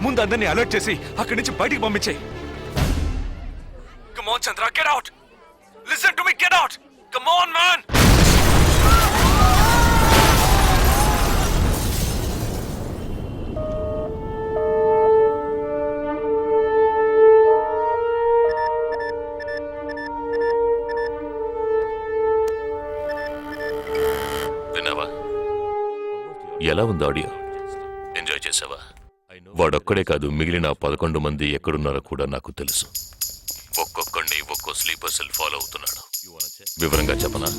ముందు అందరినీ అలర్ట్ చేసి అక్కడి నుంచి బయటికి పంపించేయి. Come on, Chandra, get out! Listen to me, get out! Come on, man! విన్నావా? ఎలా ఉంది ఆడియో? ఎంజాయ్ చేసావా? వాడొక్కడే కాదు, మిగిలిన 11 మంది ఎక్కడున్నారో కూడా నాకు తెలుసు. ఒక్కొక్కడిని ఒక్కో స్లీపర్ సెల్ ఫాలో అవుతున్నాడు. వివరంగా చెప్పనా?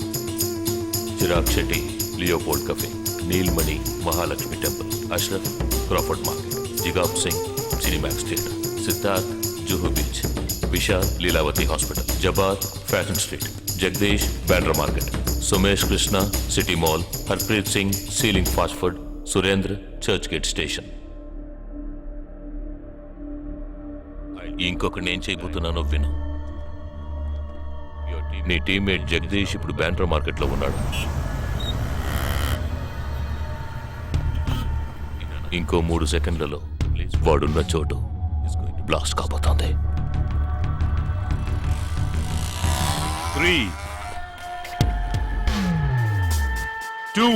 Chirag Shetty, Leopold cafe, Neelmani, Mahalakshmi temple, Ashraf, Crawford market, జిగాబ్ Singh, Cinemax theatre, Siddharth, Juhu beach, Vishal, Lilavati hospital, జబాద్, fashion street, Jagdish, Bandra market, Sumesh Krishna, city mall, Harpreet Singh, ceiling fast food, Surendra, Churchgate station. ఇంకొకటి నేను చేయబోతున్నానో విను. నీ టీమ్మేట్ జగదీష్ ఇప్పుడు బ్యాండ్రా మార్కెట్లో ఉన్నాడు. ఇంకో 3 సెకండ్లలో వాడున్న చోటు బ్లాస్ట్ కాబోతోంది. 3, 2,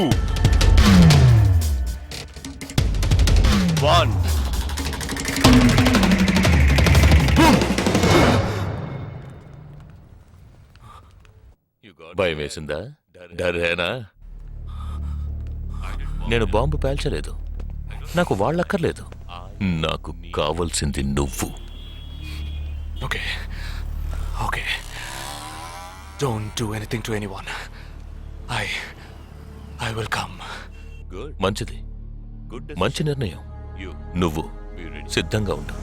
1. భయం వేసిందా? డరేనా? నేను బాంబు పేల్చలేదు. నాకు వాళ్ళక్కర్లేదు. నాకు కావలసింది నువ్వు. Okay. Okay. Don't do anything to anyone. I will come. మంచిది. మంచి నిర్ణయం. నువ్వు సిద్ధంగా ఉండు.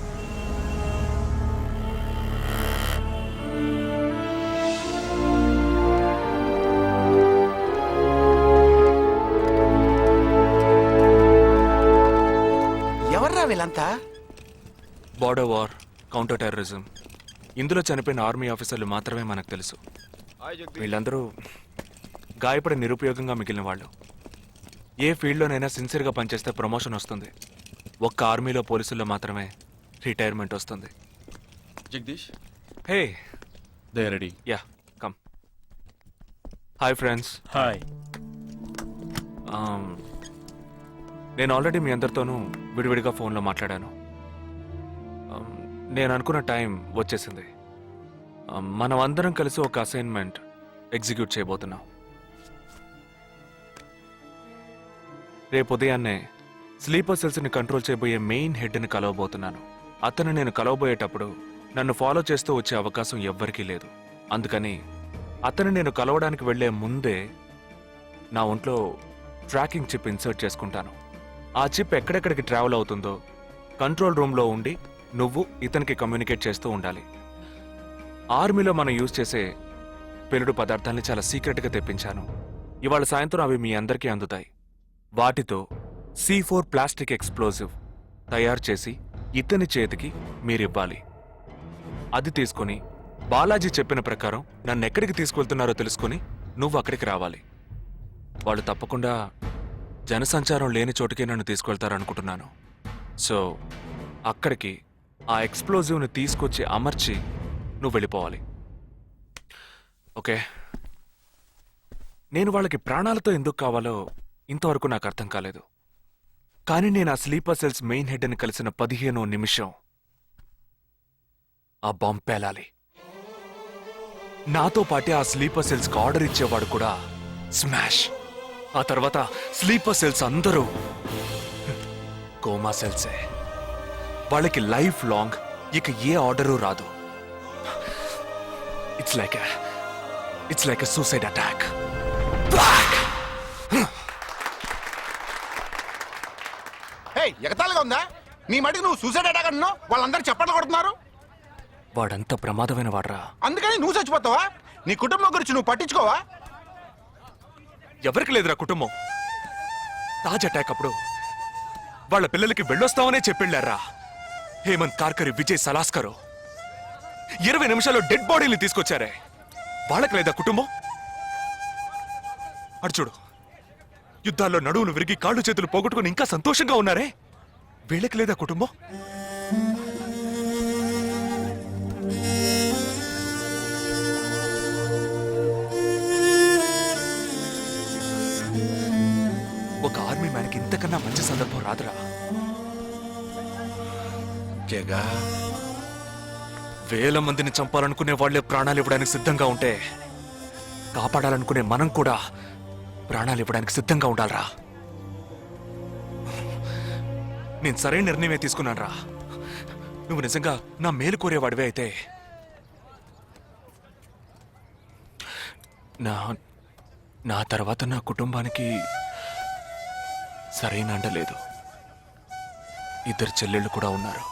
ఎవర్రా వీళ్ళంతా? బార్డర్ వార్, కౌంటర్ టెర్రరిజం, ఇందులో చనిపోయిన ఆర్మీ ఆఫీసర్లు మాత్రమే మనకు తెలుసు. వీళ్ళందరూ గాయపడి నిరుపయోగంగా మిగిలిన వాళ్ళు. ఏ ఫీల్డ్లోనైనా సిన్సియర్గా పనిచేస్తే ప్రమోషన్ వస్తుంది. ఒక్క ఆర్మీలో పోలీసుల్లో మాత్రమే రిటైర్మెంట్ వస్తుంది. Jagdish, hey, they are ready. Yeah, come. Hi friends. Hi. నేను ఆల్రెడీ మీ అందరితోనూ విడివిడిగా ఫోన్లో మాట్లాడాను. నేను అనుకున్న టైం వచ్చేసింది. మనం అందరం కలిసి ఒక అసైన్మెంట్ ఎగ్జిక్యూట్ చేయబోతున్నాం. రేపు ఉదయాన్నే స్లీపర్ సెల్స్ని కంట్రోల్ చేయబోయే మెయిన్ హెడ్ని కలవబోతున్నాను. అతను నేను కలవబోయేటప్పుడు నన్ను ఫాలో చేస్తూ వచ్చే అవకాశం ఎవ్వరికీ లేదు. అందుకని అతను నేను కలవడానికి వెళ్లే ముందే నా ఒంట్లో ట్రాకింగ్ చిప్ ఇన్సర్ట్ చేసుకుంటాను. ఆ చిప్ ఎక్కడెక్కడికి ట్రావెల్ అవుతుందో కంట్రోల్ రూమ్లో ఉండి నువ్వు ఇతనికి కమ్యూనికేట్ చేస్తూ ఉండాలి. ఆర్మీలో మనం యూజ్ చేసే పెలుడు పదార్థాన్ని చాలా సీక్రెట్గా తెప్పించాను. ఇవాళ సాయంత్రం అవి మీ అందరికీ అందుతాయి. వాటితో C4 ప్లాస్టిక్ ఎక్స్ప్లోజివ్ తయారు చేసి ఇతని చేతికి మీరివ్వాలి. అది తీసుకుని బాలాజీ చెప్పిన ప్రకారం నన్ను ఎక్కడికి తీసుకెళ్తున్నారో తెలుసుకుని నువ్వు అక్కడికి రావాలి. వాళ్ళు తప్పకుండా జనసంచారం లేని చోటుకే నన్ను తీసుకెళ్తారనుకుంటున్నాను. సో అక్కడికి ఆ ఎక్స్ప్లోజివ్ని తీసుకొచ్చి అమర్చి నువ్వు వెళ్ళిపోవాలి. ఓకే? నేను వాళ్ళకి ప్రాణాలతో ఎందుకు కావాలో ఇంతవరకు నాకు అర్థం కాలేదు. కానీ నేను ఆ స్లీపర్ సెల్స్ మెయిన్ హెడ్ని కలిసిన 15వ నిమిషం ఆ బాంబ్ పేలాలి. నాతో పాటే ఆ స్లీపర్ సెల్స్కి ఆర్డర్ ఇచ్చేవాడు కూడా స్మాష్. ఆ తర్వాత స్లీపర్ సెల్స్ అందరూ కోమా సెల్సే. వాళ్ళకి లైఫ్ లాంగ్ ఇక ఏ ఆర్డరు రాదు. It's like a suicide attack. ఎగతాళిగా ఉందా? నీ మటుకు నువ్వు సూసైడ్ అటాక్ అన్నావు, వాళ్ళందరూ చప్పట్లు కొడుతున్నారు. వాడంత ప్రమాదమైన వాడ్రా. అందుకని నువ్వు చచ్చిపోతావా? నీ కుటుంబం గురించి నువ్వు పట్టించుకోవా? ఎవరికి లేదురా కుటుంబం. తాజ్ అటాక్ అప్పుడు వాళ్ళ పిల్లలకి వెళ్ళొస్తామనే చెప్పెళ్ళారా. హేమంత్ కార్కరి, విజయ్ సలాస్కరు 20 నిమిషాల్లో డెడ్ బాడీని తీసుకొచ్చారే. వాళ్ళకి లేదా కుటుంబం? అడు చూడు, యుద్ధాల్లో నడువులు విరిగి కాళ్ళు చేతులు పోగొట్టుకుని ఇంకా సంతోషంగా ఉన్నారే. వీళ్ళకి లేదా కుటుంబం? ఒక ఆర్మీ మ్యాన్కి ఇంతకన్నా మంచి సందర్భం రాదురా. జగా వేల మందిని చంపాలనుకునే వాళ్లే ప్రాణాలు ఇవ్వడానికి సిద్ధంగా ఉంటే కాపాడాలనుకునే మనం కూడా ప్రాణాలు ఇవ్వడానికి సిద్ధంగా ఉండాలిరా. నేను సరైన నిర్ణయమే తీసుకున్నాను రా. నువ్వు నిజంగా నా మేలు కోరేవాడివే అయితే నా నా తర్వాత నా కుటుంబానికి సరైన అండ లేదు. 2 చెల్లెళ్ళు కూడా ఉన్నారు.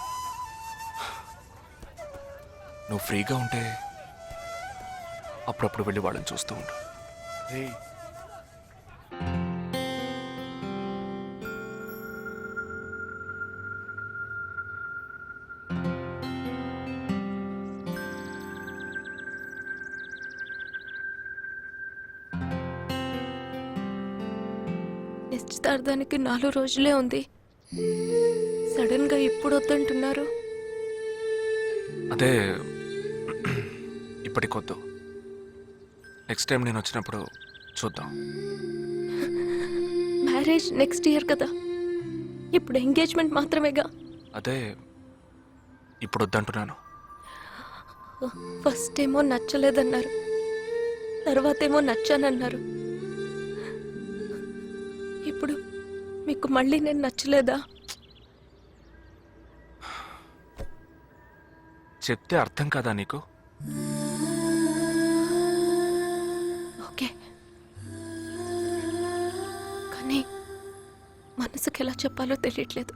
నువ్వు ఫ్రీగా ఉంటే అప్పుడప్పుడు వెళ్ళి వాళ్ళని చూస్తూ ఉండు. నిశ్చితార్థానికి 4 రోజులే ఉంది. సడన్ గా ఇప్పుడు వద్దంటున్నారు. అదే ఇప్పటికొద్దు. నెక్స్ట్ టైం నేను వచ్చినప్పుడు చూద్దాం. మ్యారేజ్ నెక్స్ట్ ఇయర్ కదా, ఇప్పుడు ఎంగేజ్మెంట్ మాత్రమేగా. అదే ఇప్పుడు వద్దంటున్నాను. ఫస్ట్ ఏమో నచ్చలేదన్నారు, తర్వాతేమో నచ్చానన్నారు. ఇప్పుడు మీకు మళ్ళీ నేను నచ్చలేదా? చెప్తే అర్థం కాదా నీకు? ఓకే, కానీ మనసుకి ఎలా చెప్పాలో తెలియట్లేదు.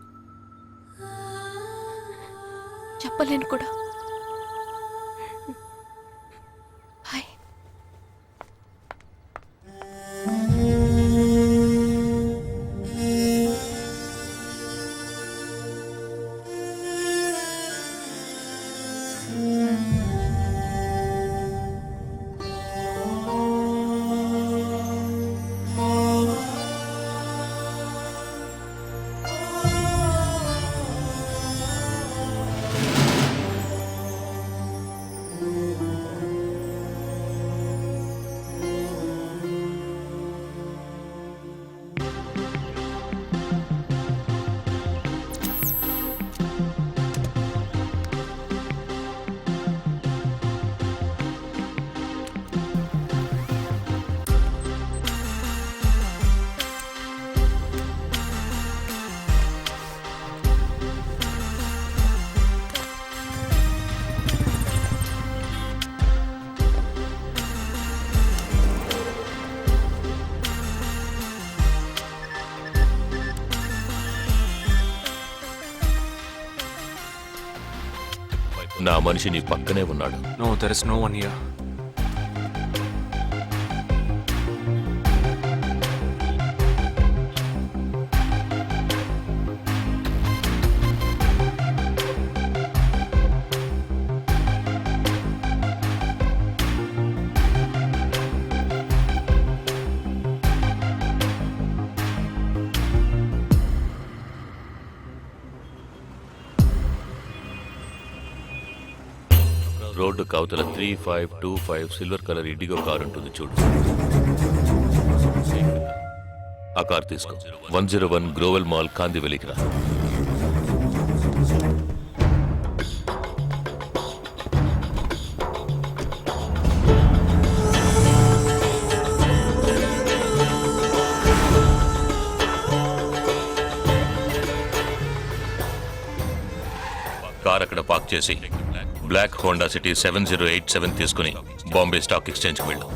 చెప్పలేను కూడా. హాయ్. నా మనిషి నీ పక్కనే ఉన్నాడు. No, there is no one here. Road కవతల 3525 సిల్వర్ కలర్ ఇండిగో కార్ ఉంటుంది చూడు. ఆ కార్ తీసుకో. 101 గ్రోవెల్ మాల్ కాందివెలికి రా. కార్ అక్కడ పార్క్ చేసి బ్లాక్ హోండా సిటీ 7087 తీసుకుని బాంబే స్టాక్ ఎక్స్చేంజ్కి వెళ్ళు.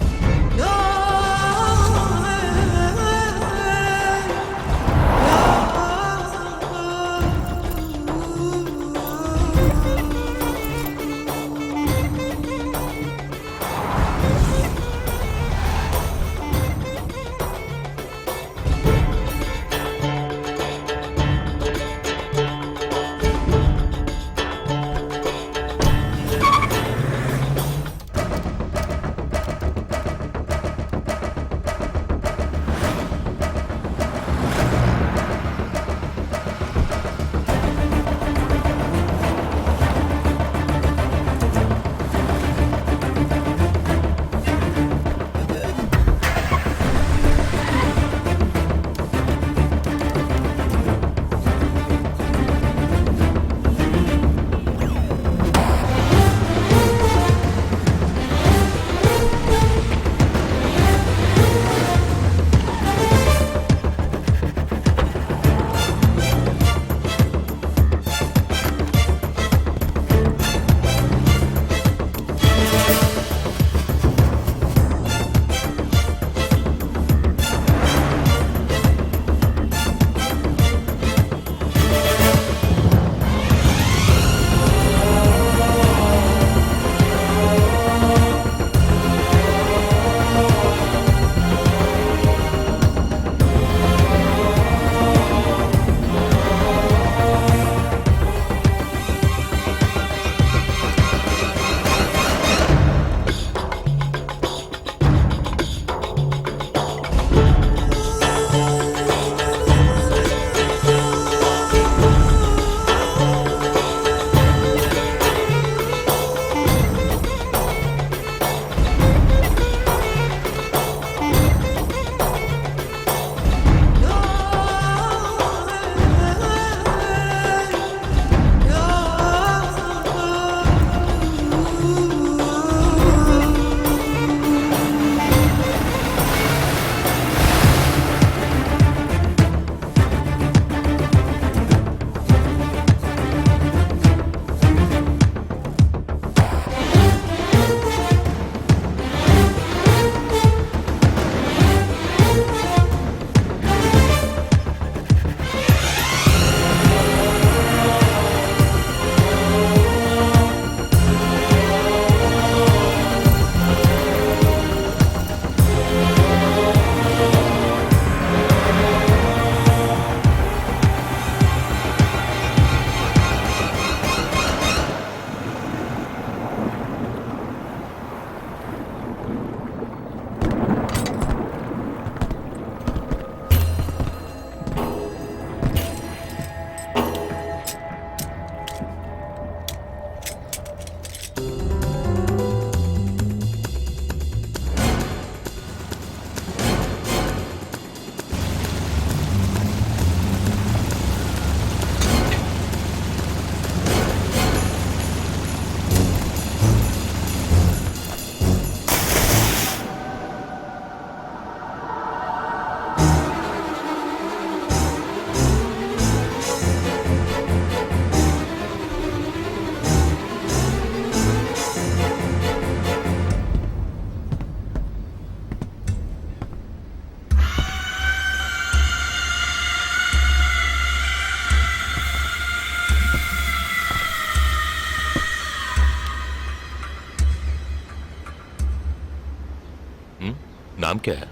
నామ్ క్యా హై?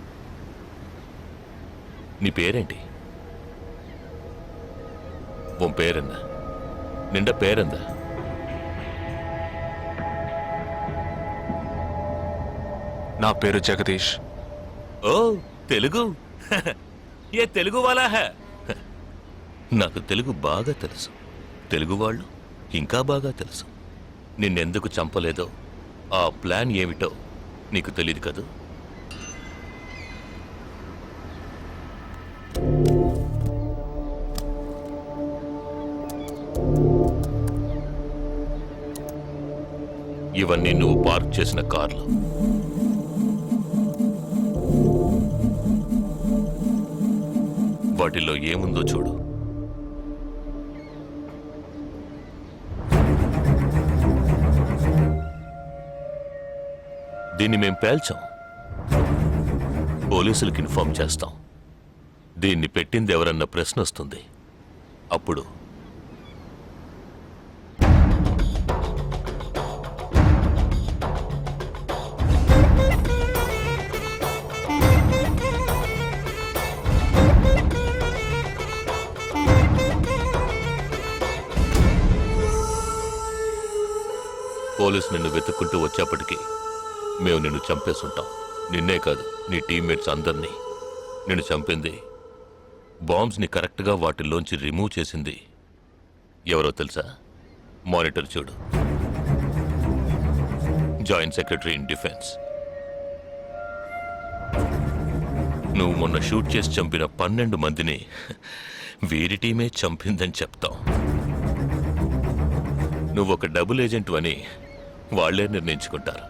నీ పేరేంటి? ఉన్ పేరెన్న? నిండా పేరెందా? నా పేరు జగదీష్. ఓ తెలుగు. ఏ తెలుగు వాలా హై? నాకు తెలుగు బాగా తెలుసు. తెలుగు వాళ్ళు ఇంకా బాగా తెలుసు. నిన్నెందుకు చంపలేదో, ఆ ప్లాన్ ఏమిటో నీకు తెలియదు కదూ. ఇవన్నీ నువ్వు పార్క్ చేసిన కార్లు. వాటిల్లో ఏముందో చూడు. దీన్ని మేం పేల్చాం. పోలీసులకు ఇన్ఫార్మ్ చేస్తాం. దీన్ని పెట్టింది ఎవరన్న ప్రశ్న వస్తుంది. అప్పుడు పోలీసు నిన్ను వెతుక్కుంటూ వచ్చేప్పటికీ మేము నిన్ను చంపేసుంటాం. నిన్నే కాదు, నీ టీమ్మేట్స్ అందరినీ. నిన్ను చంపింది, బాంబ్స్ని కరెక్ట్గా వాటిల్లోంచి రిమూవ్ చేసింది ఎవరో తెలుసా? మానిటర్ చూడు. Joint secretary in defence. నువ్వు మొన్న షూట్ చేసి చంపిన 12 మందిని వీరి టీమే చంపిందని చెప్తాం. నువ్వు ఒక డబుల్ ఏజెంట్ అని వాళ్లే నిర్ణయించుకుంటారు.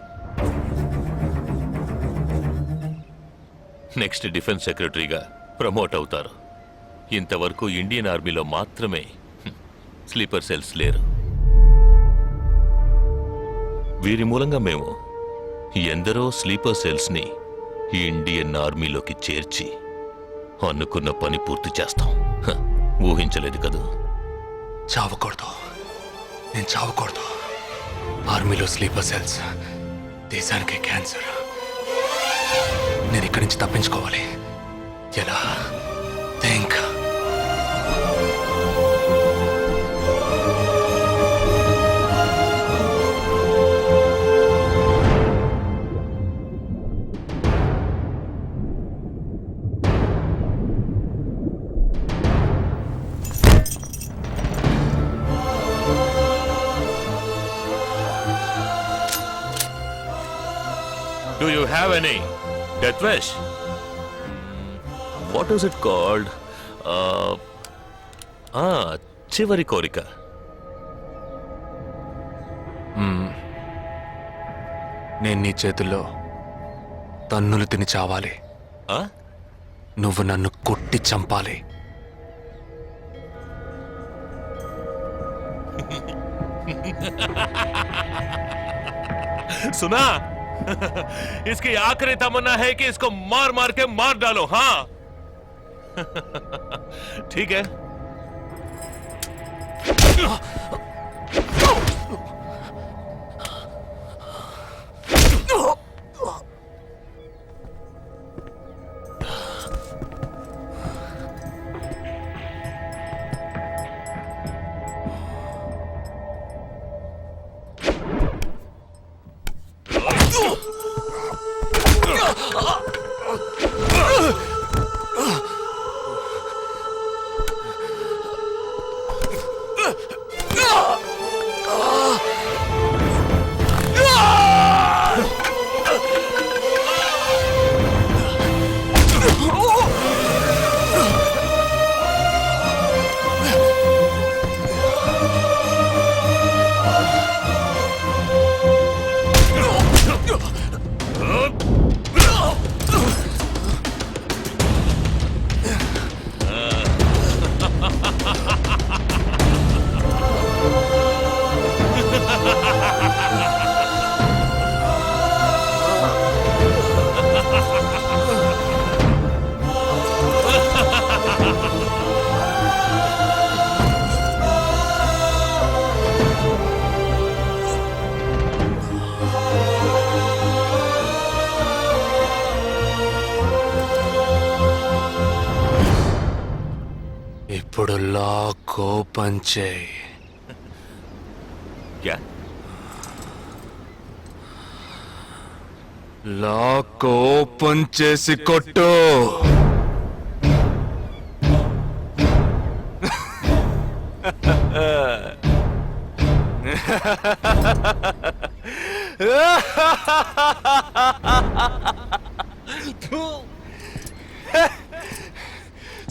నెక్స్ట్ డిఫెన్స్ సెక్రటరీగా ప్రమోట్ అవుతారు. ఇంతవరకు ఇండియన్ ఆర్మీలో మాత్రమే స్లీపర్ సెల్స్ లేరు. వీరి మూలంగా మేము ఎందరో స్లీపర్ సెల్స్ని ఇండియన్ ఆర్మీలోకి చేర్చి అనుకున్న పని పూర్తి చేస్తాం. ఊహించలేదు కదూ. చావకూడదు, నేను చావకూడదు. ఆర్మీలో స్లీపర్ సెల్స్ దేశానికి క్యాన్సర్. నేను ఇక్కడి నుంచి తప్పించుకోవాలి. ఎలా? Think. Do you have any death wish? What is it called? చివరి కోరిక. నేను నీ చేతుల్లో తన్నులు తిని చావాలి. నువ్వు నన్ను కొట్టి చంపాలి. सुना? इसकी आखिरी तमन्ना है कि इसको मार मार के मार डालो. हाँ ठीक है. కోపం చేయి. క్యా లాక్ ఓపెన్ చేసి కొట్టు.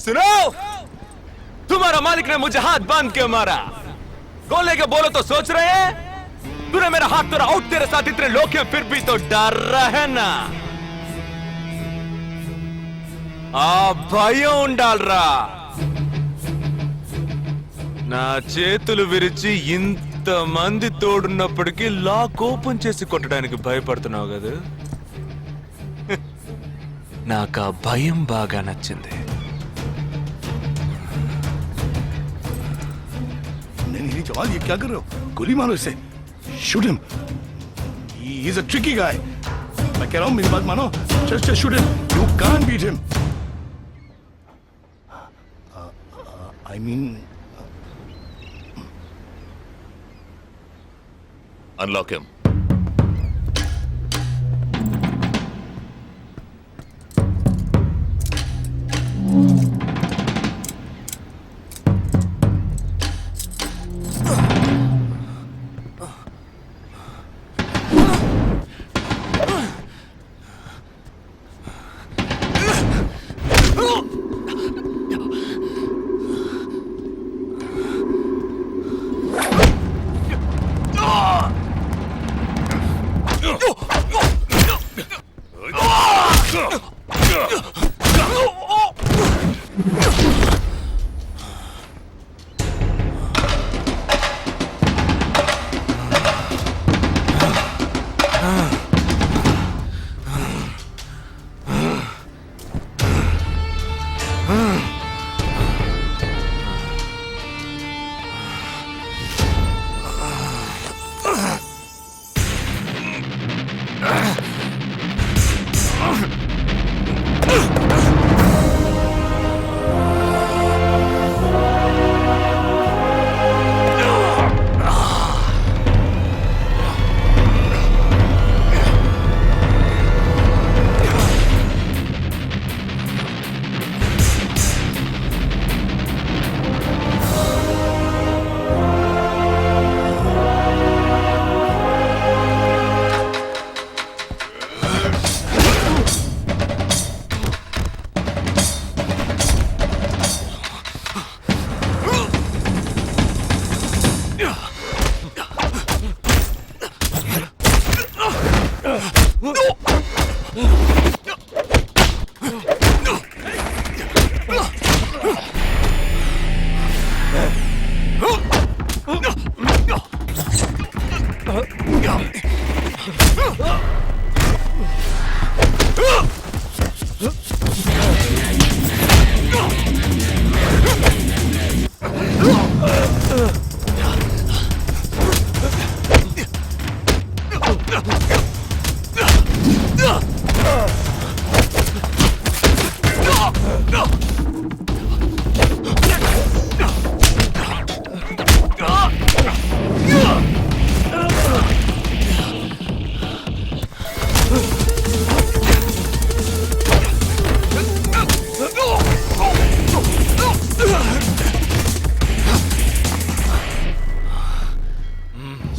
सुनो, तुम्हारा मालिक ने मुझे हाथ बांध के मारा. कौन लेके बोलो तो सोच रहे हैं? तूने मेरा हाथ तोड़ा आउट, तेरे साथ इतने लोग हैं फिर भी तो डर रहा है ना. ఆ భయం ఉండాలరా. నా చేతులు విరిచి ఇంతమంది తోడున్నప్పటికీ లాక్ ఓపెన్ చేసి కొట్టడానికి భయపడుతున్నావు కదా. నాకు ఆ భయం బాగా నచ్చింది. नहीं जवान ये क्या कर रहे हो? गोली मारो इसे. Shoot him. He is a tricky guy. मैं कह रहा हूँ मेरी बात मानो. Just shoot him. You can't beat him. I mean unlock him.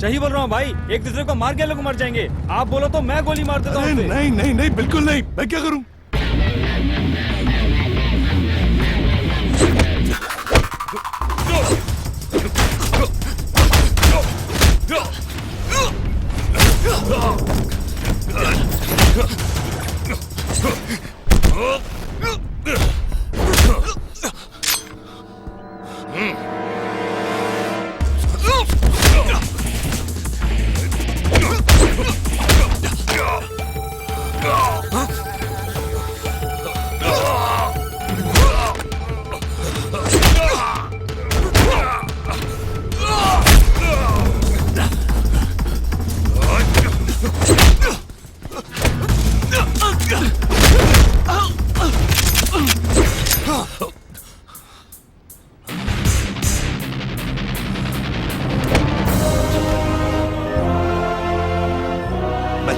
सही बोल रहा हूँ भाई, एक दूसरे को मार के लोग मर जाएंगे. आप बोलो तो मैं गोली मार देता हूँ. नहीं नहीं नहीं बिल्कुल नहीं. मैं क्या करूं?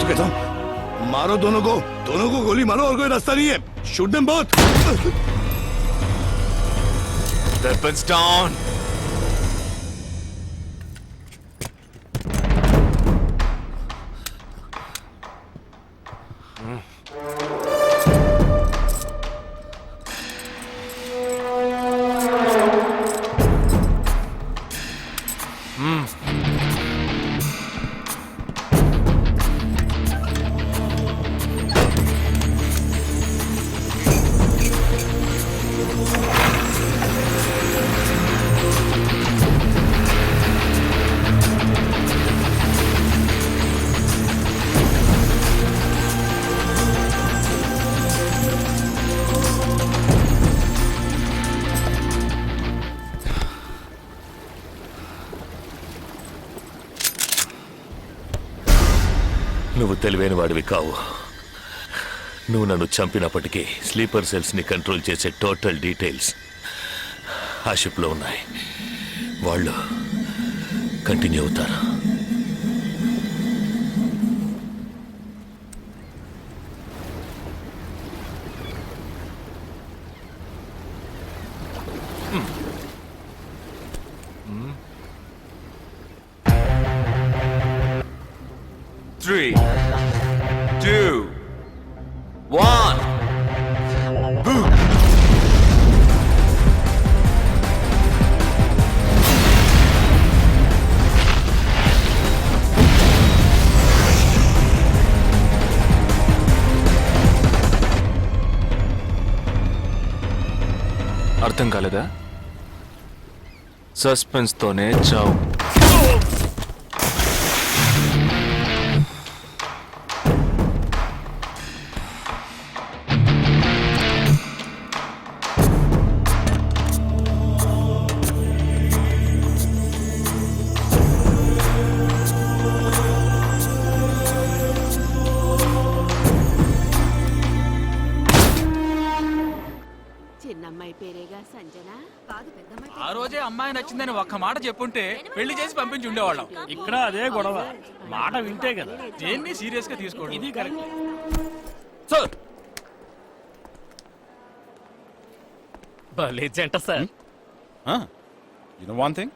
कहता हूँ मारो दोनों को गोली मारो और कोई रास्ता नहीं है shoot them both Weapons down. నువ్వు తెలివైన వాడివి కావు. నువ్వు నన్ను చంపినప్పటికీ స్లీపర్ సెల్స్ని కంట్రోల్ చేసే టోటల్ డీటెయిల్స్ ఆ షిప్లో ఉన్నాయి. వాళ్ళు కంటిన్యూ అవుతారు. Three, two, one. Boom. అర్థం కాలేదా? సస్పెన్స్ తోనే చావు. చిన్నమ్మాయి పేరేగా సంజన కాదు పెద్దమ్మాయి ఆ రోజే అమ్మాయి నచ్చిందని ఒక్క మాట చెప్పుంటే పెళ్లి చేసి పంపించి ఉండేవాళ్ళం. ఇక్కడ అదే గొడవ మాట వింటే కదా దేన్ని సీరియస్ గా తీసుకోండి. ఇది కరెక్ట్. సార్ భలే జంట sir. You know one thing,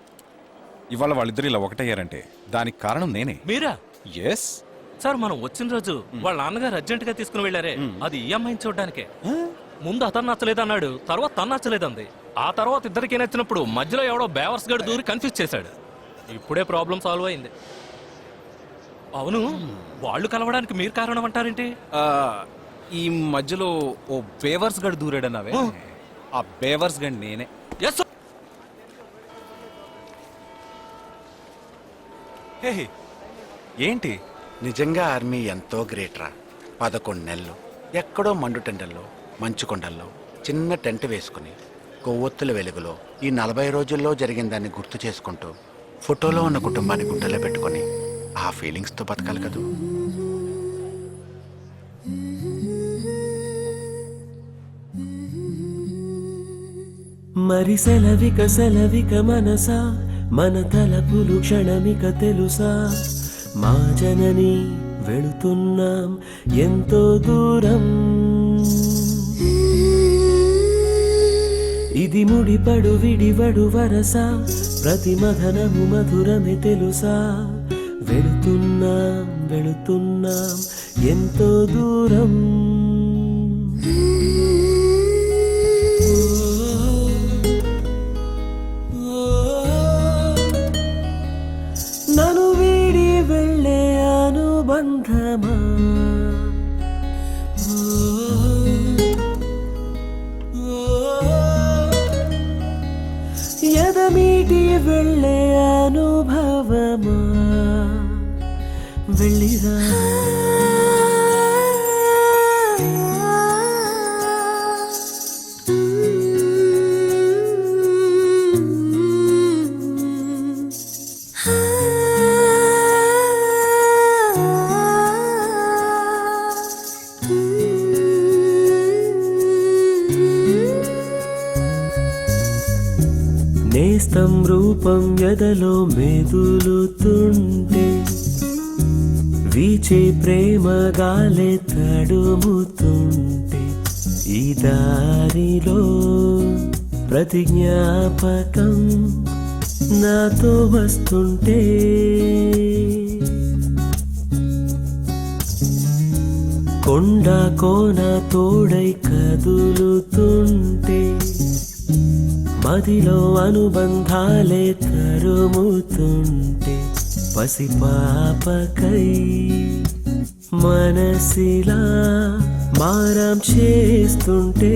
ఇవాళ వాళ్ళిద్దరు ఇలా ఒకటయ్యారంటే దానికి కారణం నేనే. మీరా? ఎస్ సార్ మనం వచ్చిన రోజు వాళ్ళ నాన్నగారు అర్జెంట్ గా తీసుకుని వెళ్ళారే, అది ఈ అమ్మాయిని చూడడానికే. ముందు అతను నచ్చలేదన్నాడు, తర్వాత తను నచ్చలేదంది. ఆ తర్వాత ఇద్దరికి నచ్చినప్పుడు మధ్యలో ఎవడో బేవర్స్ గడు దూరి కన్ఫ్యూజ్ చేశాడు. ఇప్పుడే ప్రాబ్లం సాల్వ్ అయింది. అవును, వాళ్ళు కలవడానికి మీరు కారణం అంటారేంటి? ఈ మధ్యలో ఓ బేవర్స్ గడు దూరాడన్నావే, ఆ బేవర్స్ గడ్ నేనే. Yes sir. హే, ఏంటి? నిజంగా ఆర్మీ ఎంతో గ్రేట్ రా. 11 నెలలు ఎక్కడో మండుటెండల్లో మంచు కొండల్లో చిన్న టెంట్ వేసుకుని కొవ్వొత్తుల వెలుగులో ఈ 40 రోజుల్లో జరిగిన దాన్ని గుర్తు చేసుకుంటూ ఫోటోలో ఉన్న కుటుంబాన్ని గుండెలో పెట్టుకొని ఆ ఫీలింగ్స్తో బతకాలి కదూ. మరి సెలవిక మనసా మన తలపులు క్షణమిక తెలుసా మా జనని వెళుతున్నాం ఎంతో దూరం ఇది ముడిపడు విడివడు వరస ప్రతి మధనము మధురమే తెలుసా వెళుతున్నాం ఎంతో దూరం నన్ను వీడి వెళ్ళే అనుబంధమా ఎదమీటి వెళ్ళే అనుభవమా వెళ్ళిరా నేస్తం రూపం ఎదలో మెదులుతుంటే వీచే ప్రేమ గాలే తడుముతుంటే ఈ దారిలో ప్రతి జ్ఞాపకం నాతో వస్తుంటే కొండ కోన తోడై కదులుతుంటే మదిలో అనుబంధాలే తరుముతుంటే పసిపాపకై మనసిలా మారం చేస్తుంటే